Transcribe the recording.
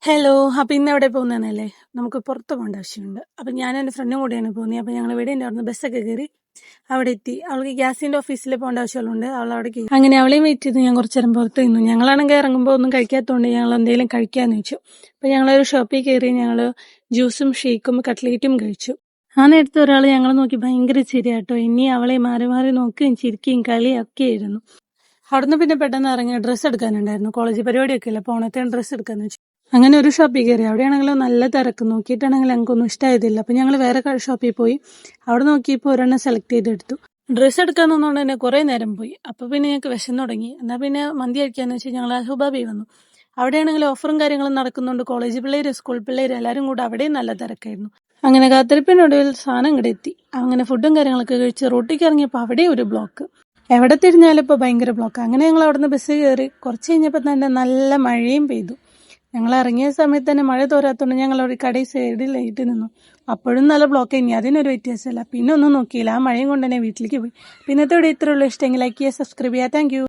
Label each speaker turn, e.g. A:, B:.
A: Hello. അപ്പം ഇന്ന് എവിടെ പോകുന്നതെന്നല്ലേ, നമുക്ക് പുറത്ത് പോകേണ്ട ആവശ്യമുണ്ട്. അപ്പം ഞാനും എൻ്റെ ഫ്രണ്ടും കൂടിയാണ് പോകുന്നത്. അപ്പം ഞങ്ങൾ വീടിൻ്റെ അവിടുന്ന് ബസ്സൊക്കെ കയറി അവിടെ എത്തി. അവൾക്ക് ഗ്യാസിൻ്റെ ഓഫീസിൽ പോകേണ്ട ആവശ്യമുള്ളതുകൊണ്ട് അവൾ അവിടെ കയറി. അങ്ങനെ അവളെയും വെയിറ്റ് ചെയ്ത് ഞാൻ കുറച്ച് നേരം പുറത്ത് നിന്നു. ഞങ്ങളാണെങ്കിൽ ഇറങ്ങുമ്പോൾ ഒന്നും കഴിക്കാത്തതുകൊണ്ട് ഞങ്ങൾ എന്തെങ്കിലും കഴിക്കാമെന്ന് വെച്ചു. അപ്പം ഞങ്ങളൊരു ഷോപ്പിൽ കയറി ഞങ്ങൾ ജ്യൂസും ഷേക്കും കട്ട്ലേറ്റും കഴിച്ചു. ആ നേരത്തെ ഒരാൾ ഞങ്ങളെ നോക്കി ഭയങ്കര ചിരിയാട്ടോ. ഇനി അവളെ മാറി മാറി നോക്കുകയും ചിരിക്കുകയും കളിയൊക്കെ ആയിരുന്നു. അവിടുന്ന് പിന്നെ പെട്ടെന്ന് ഇറങ്ങി ഡ്രസ്സ് എടുക്കാനുണ്ടായിരുന്നു. കോളേജ് പരിപാടിയൊക്കെ ഇല്ല, പോണത്തെ ഡ്രസ്സ് എടുക്കാന്ന് വെച്ചു. അങ്ങനെ ഒരു ഷോപ്പിൽ കയറി. അവിടെയാണെങ്കിലോ നല്ല തിരക്ക്, നോക്കിയിട്ടാണെങ്കിൽ ഞങ്ങൾക്കൊന്നും ഇഷ്ടമായതില്ല. അപ്പം ഞങ്ങൾ വേറെ ഷോപ്പിൽ പോയി. അവിടെ നോക്കിയപ്പോൾ ഒരെണ്ണം സെലക്ട് ചെയ്തെടുത്തു. ഡ്രസ്സ് എടുക്കാൻ നിന്നുകൊണ്ട് തന്നെ കുറേ നേരം പോയി. അപ്പോൾ പിന്നെ ഞങ്ങൾക്ക് വിശന്ന് തുടങ്ങി. എന്നാൽ പിന്നെ മന്തി കഴിക്കാന്ന് വെച്ചാൽ ഞങ്ങൾ ഹുബാബി വന്നു. അവിടെയാണെങ്കിൽ ഓഫറും കാര്യങ്ങളും നടക്കുന്നുണ്ട്. കോളേജ് പിള്ളേർ, സ്കൂൾ പിള്ളേർ എല്ലാവരും കൂടെ അവിടെയും നല്ല തിരക്കായിരുന്നു. അങ്ങനെ കാത്തിരിപ്പിനൊടുവിൽ സാധനം ഇവിടെ എത്തി. അങ്ങനെ ഫുഡും കാര്യങ്ങളൊക്കെ കഴിച്ച് റോട്ടിലേക്ക് ഇറങ്ങിയപ്പോൾ അവിടെ ഒരു ബ്ലോക്ക്. എവിടെ തിരിഞ്ഞാലും ഇപ്പോൾ ഭയങ്കര ബ്ലോക്ക്. അങ്ങനെ ഞങ്ങൾ അവിടുന്ന് ബസ് കയറി. കുറച്ച് കഴിഞ്ഞപ്പോൾ തന്നെ നല്ല മഴയും പെയ്തു. ഞങ്ങൾ ഇറങ്ങിയ സമയത്ത് തന്നെ മഴ തോരാത്തോണ്ട് ഞങ്ങൾ ഒരു കടയിൽ സൈഡിലായിട്ട് നിന്നു. അപ്പോഴും നല്ല ബ്ലോക്ക്. ഇനി അതിനൊരു വ്യത്യാസമില്ല. പിന്നെ ഒന്നും നോക്കിയില്ല, ആ മഴയും കൊണ്ട് തന്നെ വീട്ടിലേക്ക് പോയി. പിന്നത്തെ ഇവിടെ ഇത്രയുള്ളൂ. ഇഷ്ടമെങ്കിൽ ലൈക്ക് ചെയ്യുക, സബ്സ്ക്രൈബ് ചെയ്യുക. Thank you.